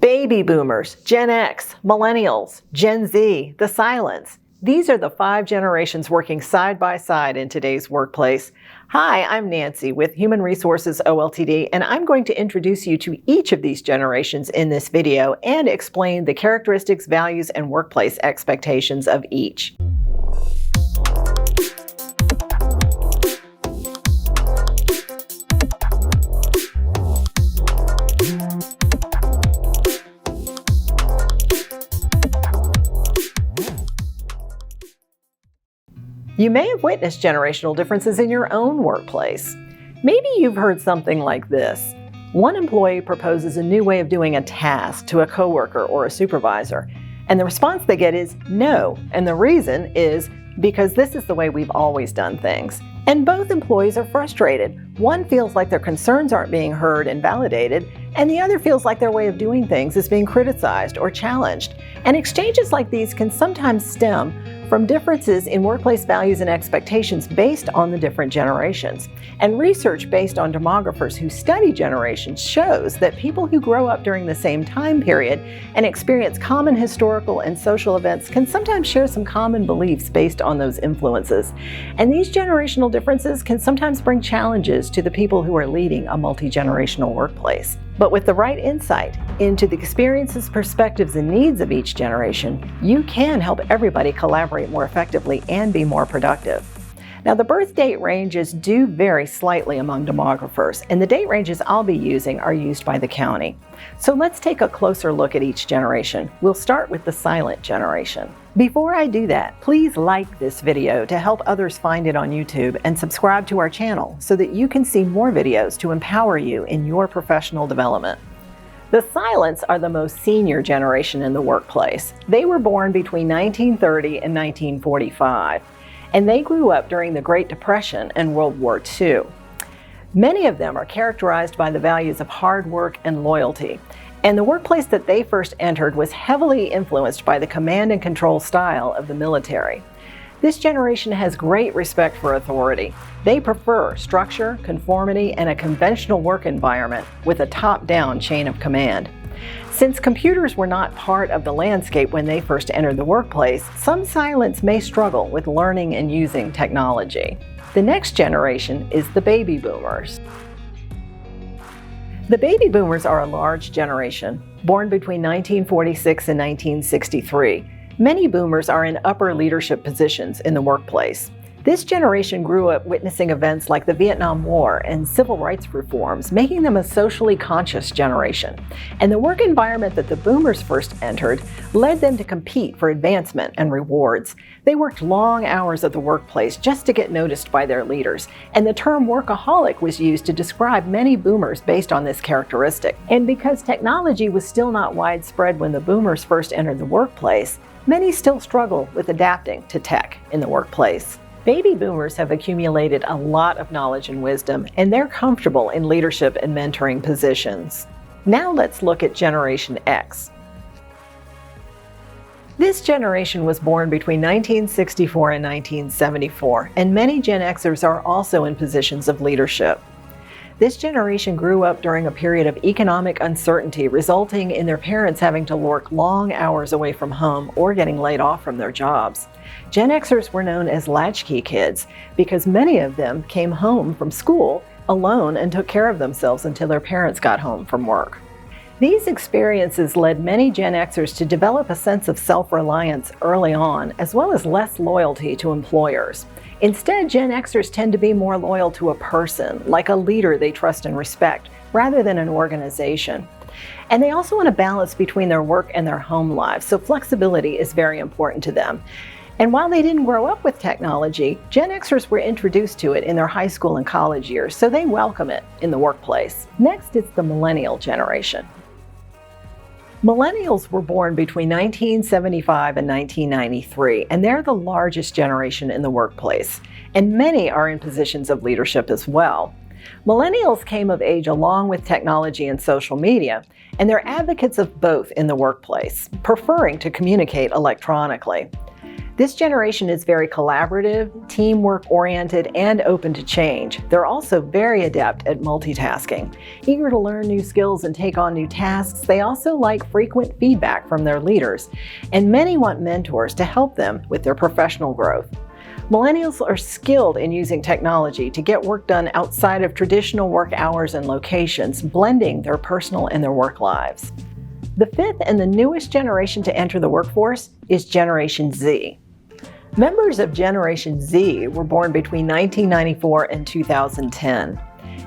Baby boomers, Gen X, Millennials, Gen Z, the silents. These are the 5 generations working side by side in today's workplace. Hi, I'm Nancy with Human Resources OLTD, and I'm going to introduce you to each of these generations in this video and explain the characteristics, values, and workplace expectations of each. You may have witnessed generational differences in your own workplace. Maybe you've heard something like this. One employee proposes a new way of doing a task to a coworker or a supervisor, and the response they get is no, and the reason is because this is the way we've always done things. And both employees are frustrated. One feels like their concerns aren't being heard and validated, and the other feels like their way of doing things is being criticized or challenged. And exchanges like these can sometimes stem from differences in workplace values and expectations based on the different generations. And research based on demographers who study generations shows that people who grow up during the same time period and experience common historical and social events can sometimes share some common beliefs based on those influences. And these generational differences can sometimes bring challenges to the people who are leading a multi-generational workplace. But with the right insight into the experiences, perspectives, and needs of each generation, you can help everybody collaborate more effectively and be more productive. Now, the birth date ranges do vary slightly among demographers, and the date ranges I'll be using are used by the county. So let's take a closer look at each generation. We'll start with the silent generation. Before I do that, please like this video to help others find it on YouTube and subscribe to our channel so that you can see more videos to empower you in your professional development. The silents are the most senior generation in the workplace. They were born between 1930 and 1945, and they grew up during the Great Depression and World War II. Many of them are characterized by the values of hard work and loyalty. And the workplace that they first entered was heavily influenced by the command and control style of the military. This generation has great respect for authority. They prefer structure, conformity, and a conventional work environment with a top-down chain of command. Since computers were not part of the landscape when they first entered the workplace, some silents may struggle with learning and using technology. The next generation is the baby boomers. The baby boomers are a large generation, born between 1946 and 1963. Many boomers are in upper leadership positions in the workplace. This generation grew up witnessing events like the Vietnam War and civil rights reforms, making them a socially conscious generation. And the work environment that the boomers first entered led them to compete for advancement and rewards. They worked long hours at the workplace just to get noticed by their leaders, and the term workaholic was used to describe many boomers based on this characteristic. And because technology was still not widespread when the boomers first entered the workplace, many still struggle with adapting to tech in the workplace. Baby boomers have accumulated a lot of knowledge and wisdom, and they're comfortable in leadership and mentoring positions. Now let's look at Generation X. This generation was born between 1964 and 1974, and many Gen Xers are also in positions of leadership. This generation grew up during a period of economic uncertainty, resulting in their parents having to work long hours away from home or getting laid off from their jobs. Gen Xers were known as latchkey kids because many of them came home from school alone and took care of themselves until their parents got home from work. These experiences led many Gen Xers to develop a sense of self-reliance early on, as well as less loyalty to employers. Instead, Gen Xers tend to be more loyal to a person, like a leader they trust and respect, rather than an organization. And they also want a balance between their work and their home lives, so flexibility is very important to them. And while they didn't grow up with technology, Gen Xers were introduced to it in their high school and college years, so they welcome it in the workplace. Next, it's the millennial generation. Millennials were born between 1975 and 1993, and they're the largest generation in the workplace, and many are in positions of leadership as well. Millennials came of age along with technology and social media, and they're advocates of both in the workplace, preferring to communicate electronically. This generation is very collaborative, teamwork-oriented, and open to change. They're also very adept at multitasking. Eager to learn new skills and take on new tasks, they also like frequent feedback from their leaders, and many want mentors to help them with their professional growth. Millennials are skilled in using technology to get work done outside of traditional work hours and locations, blending their personal and their work lives. The fifth and the newest generation to enter the workforce is Generation Z. Members of Generation Z were born between 1994 and 2010.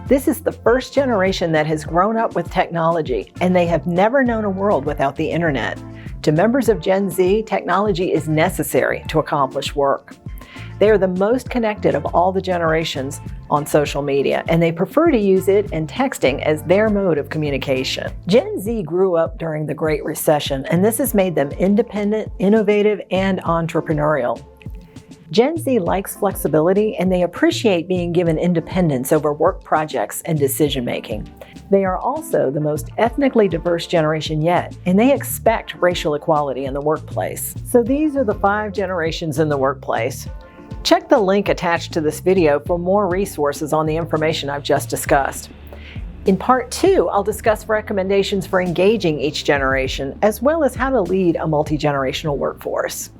This is the first generation that has grown up with technology, and they have never known a world without the internet. To members of Gen Z, technology is necessary to accomplish work. They are the most connected of all the generations on social media, and they prefer to use it and texting as their mode of communication. Gen Z grew up during the Great Recession, and this has made them independent, innovative, and entrepreneurial. Gen Z likes flexibility, and they appreciate being given independence over work projects and decision-making. They are also the most ethnically diverse generation yet, and they expect racial equality in the workplace. So these are the 5 generations in the workplace. Check the link attached to this video for more resources on the information I've just discussed. In part 2, I'll discuss recommendations for engaging each generation, as well as how to lead a multi-generational workforce.